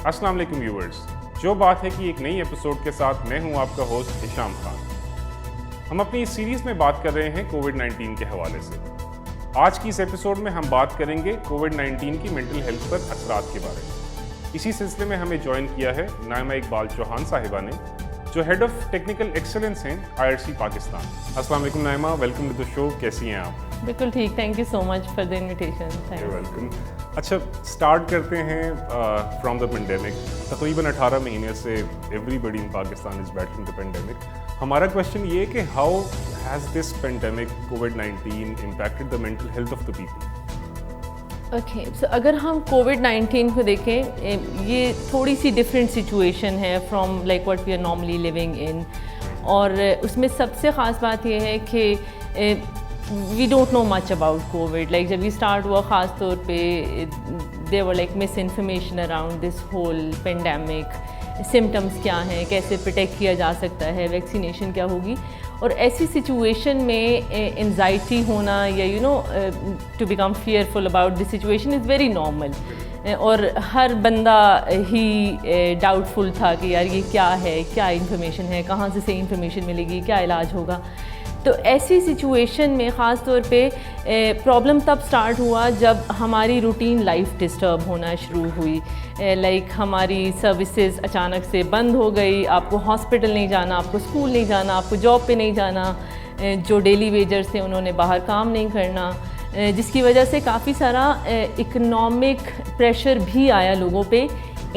السلام علیکم ویورز، جو بات ہے کہ ایک نئی ایپیسوڈ کے ساتھ میں ہوں آپ کا ہوسٹ ہشام خان۔ ہم اپنی اس سیریز میں بات کر رہے ہیں کووڈ-19 کے حوالے سے۔ آج کی اس ایپیسوڈ میں ہم بات کریں گے کووڈ-19 کی مینٹل ہیلتھ پر اثرات کے بارے میں۔ اسی سلسلے میں ہمیں جوائن کیا ہے نائمہ اقبال چوہان صاحبہ نے، جو ہیڈ آف ٹیکنیکل ایکسلنس ہیں IRC پاکستان۔ السلام علیکم نائمہ، ویلکم ٹو دا شو، کیسی ہیں آپ؟ بالکل ٹھیک، thank you so much for the invitation. Welcome. اچھا، اسٹارٹ کرتے ہیں فرام دا پینڈیمک۔ تقریباً 18 مہینے سے everybody in Pakistan is battling the pandemic. ہمارا کوشچن یہ کہ ہاؤ ہیز دس پینڈیمک کووڈ-19 impacted the mental health of the people? Okay, so اگر ہم کووڈ-19 کو دیکھیں، یہ تھوڑی سی ڈفرینٹ سچویشن ہے from like what we are normally living in, اور اس میں سب سے خاص بات یہ ہے کہ we don't know much about COVID. Like جب یہ اسٹارٹ ہوا، خاص طور پہ there were like misinformation around this whole pandemic, symptoms کیا ہیں، کیسے پروٹیکٹ کیا جا سکتا ہے، ویکسینیشن کیا ہوگی۔ اور ایسی سچویشن میں انزائٹی ہونا یا to become fearful about this situation is very normal, اور ہر بندہ ہی ڈاؤٹ فل تھا کہ یار یہ کیا ہے، کیا انفارمیشن ہے، کہاں سے صحیح انفارمیشن ملے گی، کیا علاج ہوگا۔ تو ایسی سچویشن میں خاص طور پہ پرابلم تب سٹارٹ ہوا جب ہماری روٹین لائف ڈسٹرب ہونا شروع ہوئی۔ لائک ہماری سروسز اچانک سے بند ہو گئی، آپ کو ہاسپٹل نہیں جانا، آپ کو اسکول نہیں جانا، آپ کو جاب پہ نہیں جانا، جو ڈیلی ویجرز تھے انہوں نے باہر کام نہیں کرنا، جس کی وجہ سے کافی سارا اکنامک پریشر بھی آیا لوگوں پہ،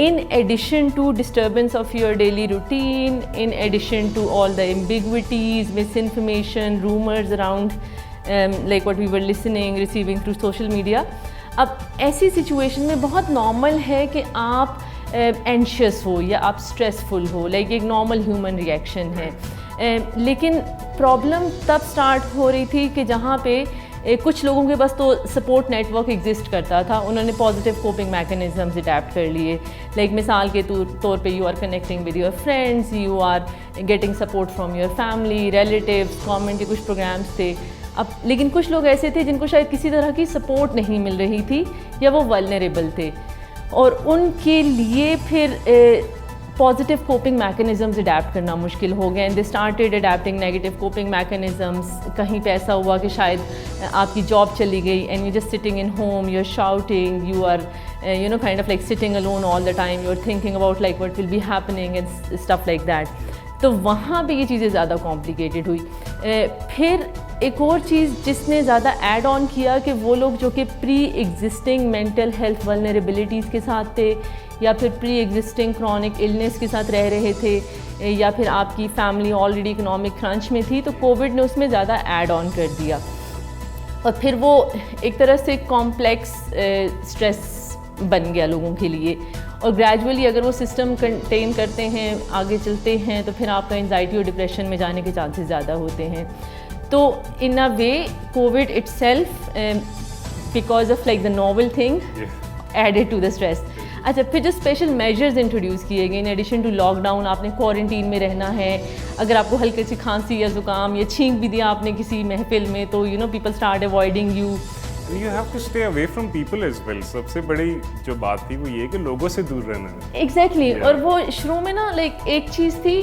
in addition to disturbance of your daily routine, in addition to all the ambiguities, misinformation, rumors around like what we were listening, receiving through social media۔ اب ایسی سچویشن میں بہت نارمل ہے کہ آپ اینشیس ہو یا آپ اسٹریسفل ہو، لائک ایک نارمل ہیومن ریئیکشن ہے۔ لیکن پرابلم تب سٹارٹ ہو رہی تھی کہ جہاں پہ کچھ لوگوں کے پاس تو سپورٹ نیٹ ورک ایگزسٹ کرتا تھا، انہوں نے پازیٹیو کوپنگ میکینزمز اڈیپٹ کر لیے۔ لائک مثال کے طور پہ you are connecting with your friends, you are getting support from your family, relatives, government کے کچھ پروگرامس تھے۔ اب لیکن کچھ لوگ ایسے تھے جن کو شاید کسی طرح کی سپورٹ نہیں مل رہی تھی، یا وہ ولنریبل تھے، اور ان کے لیے پھر پازیٹیو کوپنگ میکینزمز اڈیپٹ کرنا مشکل ہو گئے۔ They started adapting negative coping mechanisms. کہیں پہ ایسا ہوا کہ شاید آپ کی جاب چلی گئی and you just sitting in home, you are shouting, you are kind of like sitting alone all the time, you are thinking about like what will be happening and stuff like that. تو وہاں پہ یہ چیزیں زیادہ complicated ہوئی۔ پھر ایک اور چیز جس نے زیادہ ایڈ آن کیا کہ وہ لوگ جو کہ پری ایگزسٹنگ مینٹل ہیلتھ ولنریبلٹیز کے ساتھ تھے، یا پھر پری ایگزسٹنگ کرونک النیس کے ساتھ رہ رہے تھے، یا پھر آپ کی فیملی آلریڈی اکنامک کرنچ میں تھی، تو کووڈ نے اس میں زیادہ ایڈ آن کر دیا، اور پھر وہ ایک طرح سے کمپلیکس اسٹریس بن گیا لوگوں کے لیے۔ اور گریجولی اگر وہ سسٹم کنٹین کرتے ہیں، آگے چلتے ہیں، تو پھر آپ کا انزائٹی اور ڈپریشن میں جانے کے چانسز زیادہ ہوتے ہیں۔ تو in a way COVID itself because of like the novel thing added to the stress. اچھا، پھر جو اسپیشل میجرز انٹروڈیوس کیے گئے in addition to lockdown, آپ نے کوارنٹین میں رہنا ہے، اگر آپ کو ہلکی سی کھانسی یا زکام یا چھینک بھی دیا آپ نے کسی محفل میں، تو people start avoiding you. You have to stay away from people as well۔ سب سے بڑی جو بات تھی وہ یہ کہ لوگوں سے دور رہنا ہے۔ ایگزیکٹلی، اور وہ شروع میں نا لائک ایک چیز تھی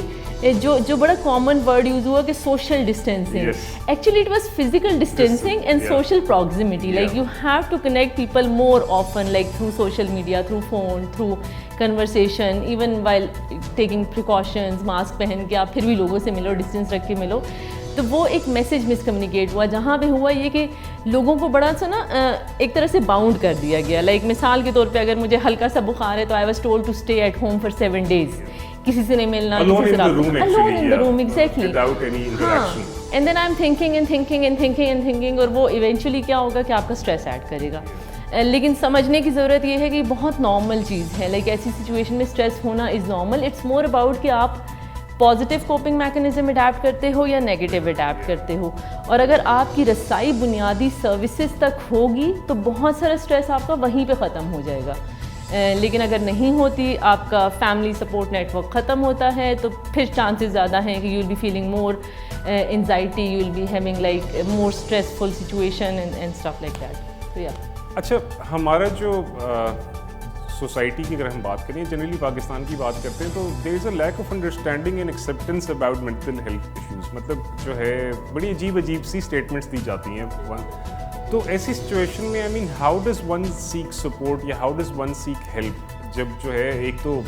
جو بڑا کامن ورڈ یوز ہوا کہ social distancing. Actually it was physical distancing and social proximity. Like you have to connect people more often, like through social media, through phone, through conversation, even while taking precautions, mask پہن کے آپ پھر بھی لوگوں سے ملو، distance رکھ کے ملو۔ تو وہ ایک میسیج مس کمیونیکیٹ ہوا، جہاں پہ ہوا یہ کہ لوگوں کو بڑا سا نا ایک طرح سے باؤنڈ کر دیا گیا۔ لائک مثال کے طور پہ اگر مجھے ہلکا سا بخار ہے تو I was told to stay at home for 7 days، کسی سے نہیں ملنا، کسی سے alone in the room exactly، ہاں۔ And then I am thinking and thinking and thinking and thinking, اور وہ ایونچولی کیا ہوگا کہ آپ کا اسٹریس ایڈ کرے گا۔ لیکن سمجھنے کی ضرورت یہ ہے کہ بہت نارمل چیز ہے، لائک ایسی سچویشن میں اسٹریس ہونا is normal. It's more about کہ آپ پازیٹیو کوپنگ میکینزم اڈیپٹ کرتے ہو یا نیگیٹیو اڈیپٹ کرتے ہو، اور اگر آپ کی رسائی بنیادی سروسز تک ہوگی تو بہت سارا اسٹریس آپ کا وہیں پہ ختم ہو جائے گا۔ لیکن اگر نہیں ہوتی، آپ کا فیملی سپورٹ نیٹ ورک ختم ہوتا ہے، تو پھر چانسز زیادہ ہیں کہ you will be feeling more anxiety, you will be having like more stressful situation and stuff like that. تو یا اچھا، ہمارا جو سوسائٹی کی اگر ہم بات کریں, جنرلی پاکستان کی بات کرتے ہیں, تو there is a lack of understanding and acceptance about mental health issues. مطلب جو ہے بڑی عجیب سی اسٹیٹمنٹس دی جاتی ہیں. تو ایسی سچویشن میں I mean how does one seek support یا how does one seek help, جب جو ہے ایک تو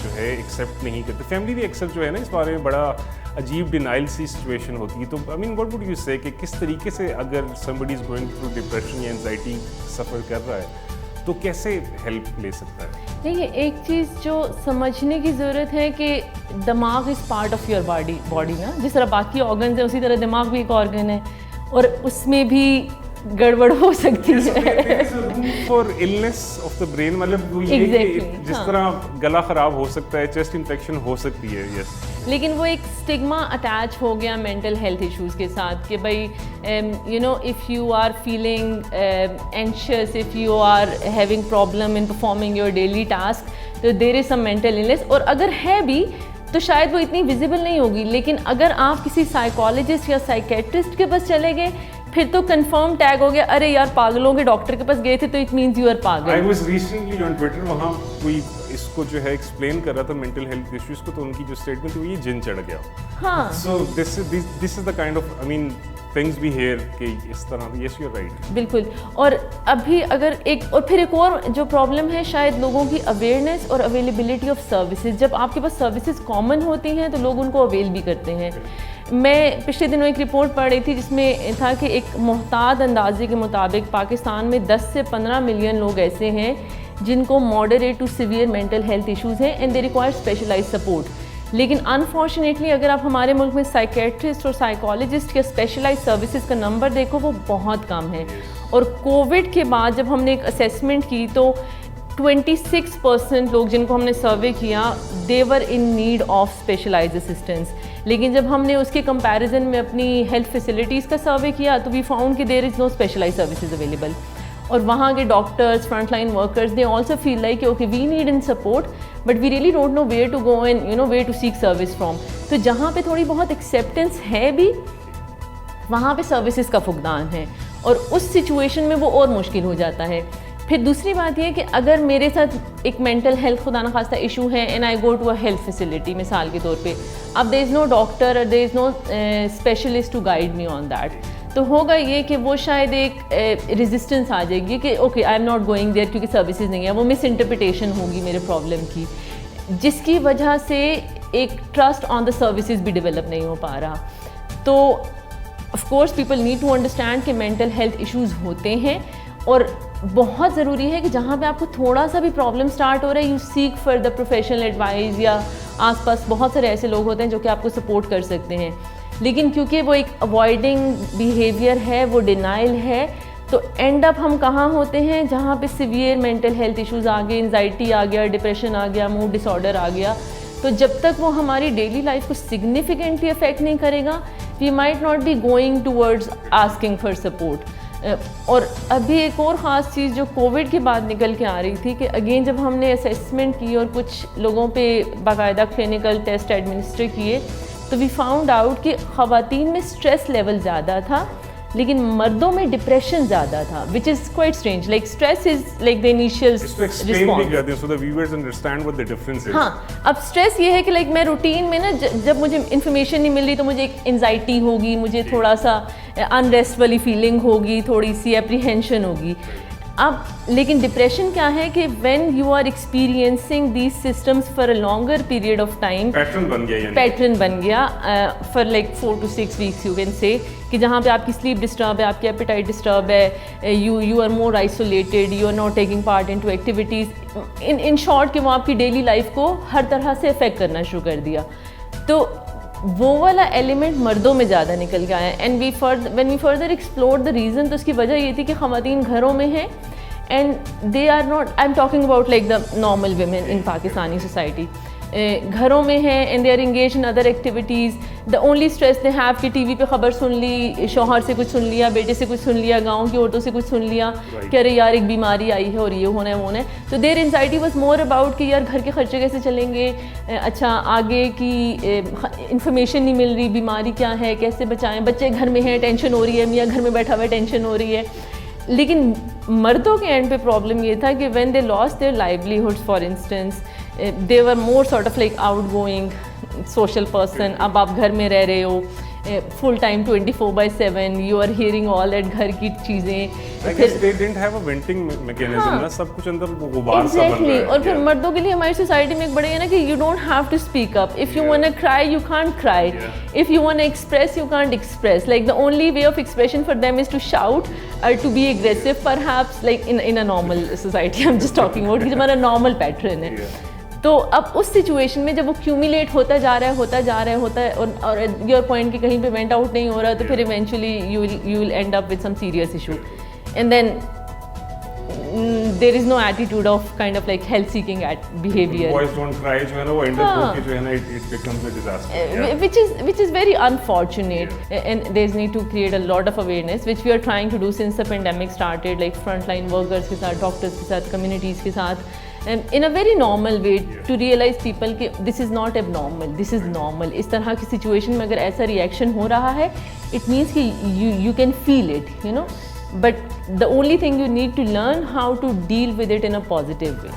جو ہے ایکسیپٹ نہیں کرتے, فیملی بھی اکثر جو ہے نا اس بارے میں بڑا عجیب ڈینائل سی سچویشن ہوتی ہے. تو آئی مین واٹ وڈ یو سے کہ کس طریقے سے اگر somebody is going through depression یا انزائٹی سفر کر رہا ہے تو کیسے ہیلپ لے سکتا ہے؟ دیکھیے, ایک چیز جو سمجھنے کی ضرورت ہے کہ دماغ is part of your body نا, جس طرح باقی آرگنز ہیں اسی طرح دماغ بھی ایک آرگن ہے, اور اس میں بھی گڑبڑ ہو سکتی ہے. For illness of the brain, مطلب جس طرح گلا خراب ہو سکتا ہے, چیسٹ انفیکشن ہو سکتی ہے. یس, لیکن وہ ایک اسٹگما اٹیچ ہو گیا مینٹل ہیلتھ ایشوز کے ساتھ کہ بھائی you know if you are feeling anxious, if you are having problem in performing your daily task, تو there is some mental illness. اور اگر ہے بھی تو شاید وہ اتنی ویزیبل نہیں ہوگی, لیکن اگر آپ کسی سائیکالوجسٹ یا سائیکیٹرسٹ کے پاس چلے گئے پھر تو کنفرم ٹیگ ہو گیا, ارے یار پاگلوں کے ڈاکٹر کے پاس گئے تھے تو اٹ مینز یو آر پاگل. I was recently on Twitter, وہاں کوئی اس کو جو ہے ایکسپلین کر رہا تھا مینٹل ہیلتھ ایشوز کو, تو ان کی جو اسٹیٹمنٹ تھی وہ یہ جن چڑھ گیا. ہاں, so this is the kind of I mean things we hear کہ اس طرح. یس یو آر رائٹ, بالکل. اور ابھی اگر ایک اور جو پرابلم ہے شاید لوگوں کی اویئرنیس اور اویلیبلٹی آف سروسز. جب آپ کے پاس سروسز کامن ہوتی ہیں تو لوگ ان کو اویل بھی کرتے ہیں. میں پچھلے دنوں ایک رپورٹ پڑھ رہی تھی جس میں تھا کہ ایک محتاط اندازے کے مطابق پاکستان میں 10 سے 15 ملین لوگ ایسے ہیں جن کو moderate to severe mental health issues ہیں and they require specialise support. لیکن انفارچونیٹلی اگر آپ ہمارے ملک میں سائیکیٹرسٹ اور سائیکالوجسٹ کے اسپیشلائز سروسز کا نمبر دیکھو وہ بہت کم ہے. اور کووڈ کے بعد جب ہم نے ایک اسیسمنٹ کی تو 26% لوگ جن کو ہم نے سروے کیا they were in need of specialise assistance. لیکن جب ہم نے اس کے کمپیریزن میں اپنی ہیلتھ فیسلٹیز کا سروے کیا تو وی فاؤنڈ کہ there is no specialise services available. اور وہاں کے doctors, front line workers, they also feel like کہ okay we need in support but we really don't know where to go and you know where to seek service from. تو جہاں پہ تھوڑی بہت acceptance ہے بھی وہاں پہ سروسز کا فقدان ہے, اور اس سچویشن میں وہ اور مشکل ہو جاتا ہے. پھر دوسری بات یہ کہ اگر میرے ساتھ ایک مینٹل ہیلتھ خدا نخواستہ ایشو ہے and I go to a health facility مثال کے طور پہ, اب دیر is no doctor or there is no specialist to guide me on that, تو ہوگا یہ کہ وہ شاید ایک ریزسٹنس آ جائے گی کہ okay I am not going there کیونکہ سروسز نہیں ہے. وہ مس انٹرپریٹیشن ہوگی میرے پرابلم کی, جس کی وجہ سے ایک ٹرسٹ آن دا سروسز بھی ڈیولپ نہیں ہو پا رہا. تو of course people need to understand کہ مینٹل ہیلتھ ایشوز ہوتے ہیں, اور بہت ضروری ہے کہ جہاں پہ آپ کو تھوڑا سا بھی پرابلم اسٹارٹ ہو رہا ہے you seek for the professional advice, یا آس پاس بہت سارے ایسے لوگ ہوتے ہیں جو کہ آپ کو سپورٹ کر سکتے ہیں. لیکن کیونکہ وہ ایک اوائڈنگ بیہیویئر ہے, وہ ڈینائل ہے, تو اینڈ اپ ہم کہاں ہوتے ہیں جہاں پہ سیویئر مینٹل ہیلتھ ایشوز آ گئے, انزائٹی آ گیا, ڈپریشن آ گیا, موڈ ڈس آرڈر آ گیا. تو جب تک وہ ہماری ڈیلی لائف کو سگنیفیکنٹلی افیکٹ نہیں کرے گا we might not be going towards asking for support. اور ابھی ایک اور خاص چیز جو کووڈ کے بعد نکل کے آ رہی تھی کہ اگین جب ہم نے اسیسمنٹ کی اور کچھ لوگوں پہ باقاعدہ کلینکل ٹیسٹ ایڈمنسٹر کیے تو وی فاؤنڈ آؤٹ کہ خواتین میں اسٹریس لیول زیادہ تھا لیکن مردوں میں ڈپریشن زیادہ تھا, which is quite strange. Like stress is like the initial response. ہاں, اب اسٹریس یہ ہے کہ لائک میں روٹین میں نا جب مجھے انفارمیشن نہیں مل رہی تو مجھے ایک انزائٹی ہوگی, مجھے تھوڑا سا انریسٹ والی فیلنگ ہوگی, تھوڑی سی اپریہینشن ہوگی. اب لیکن ڈپریشن کیا ہے کہ when you are experiencing these symptoms for a longer period of time, pattern بن گیا for like 4 to 6 weeks you can say, کہ جہاں پہ آپ کی سلیپ ڈسٹرب ہے, آپ کی ایپیٹائٹ ڈسٹرب ہے, you are more isolated, you are not taking part in to activities, in short کہ وہ آپ کی ڈیلی لائف کو ہر طرح سے افیکٹ کرنا شروع کر دیا. تو وہ والا ایلیمنٹ مردوں میں زیادہ نکل کے آیا. And when we further explore the reason, تو اس کی وجہ یہ تھی کہ خواتین گھروں میں ہیں and they are not, I am talking about like the normal women in Pakistani society, گھروں میں ہیں and they are engage in other activities. The only stress they have کہ ٹی وی پہ خبر سن لی, شوہر سے کچھ سن لیا, بیٹے سے کچھ سن لیا, گاؤں کی عورتوں سے کچھ سن لیا کہ ارے یار ایک بیماری آئی ہے اور یہ ہونا ہے وہ ہونا ہے. تو دیر انزائٹی واز مور اباؤٹ کہ یار گھر کے خرچے کیسے چلیں گے, اچھا آگے کی انفارمیشن نہیں مل رہی, بیماری کیا ہے, کیسے بچائیں, بچے گھر میں ہیں ٹینشن ہو رہی ہے, میاں گھر میں بیٹھا ہوا ہے ٹینشن ہو رہی ہے. لیکن مردوں کے اینڈ پہ پرابلم یہ تھا کہ when they lose their livelihoods for instance they were more sort of like outgoing social person. اب آپ گھر میں رہ رہے ہو full time 24/7 you are hearing all that گھر کی چیزیں. سب کچھ اندر غبار سا بن ایگزیکٹلی. رہا ہے. اور پھر مردوں کے لیے ہماری سوسائٹی میں ایک بڑے ہے نا کہ you don't have to speak up. If you want to cry you can't cry. If you want to express you can't express. Like the only way of expression for them is to shout or to be aggressive perhaps like in a normal society. I am just talking about کہ ہمارا normal pattern ہے. تو اب اس situation میں جب وہ cumulate ہوتا جا رہا ہے اور یور پوائنٹ کہ کہیں پہ وینٹ آؤٹ نہیں ہو رہا تو پھر eventually you will end up with some serious issue. And then there is no attitude of kind of like health seeking behaviour which is very unfortunate. And there is need to create a lot of awareness which we are trying to do since the pandemic started, like frontline workers کے ساتھ, doctors کے ساتھ, communities کے ساتھ, in a very normal way to realize people کہ this is not abnormal, this is normal. اس طرح کی situation میں اگر ایسا ریئیکشن ہو رہا ہے it means کہ you can feel it, you know, but the only thing you need to learn how to deal with it in a positive way.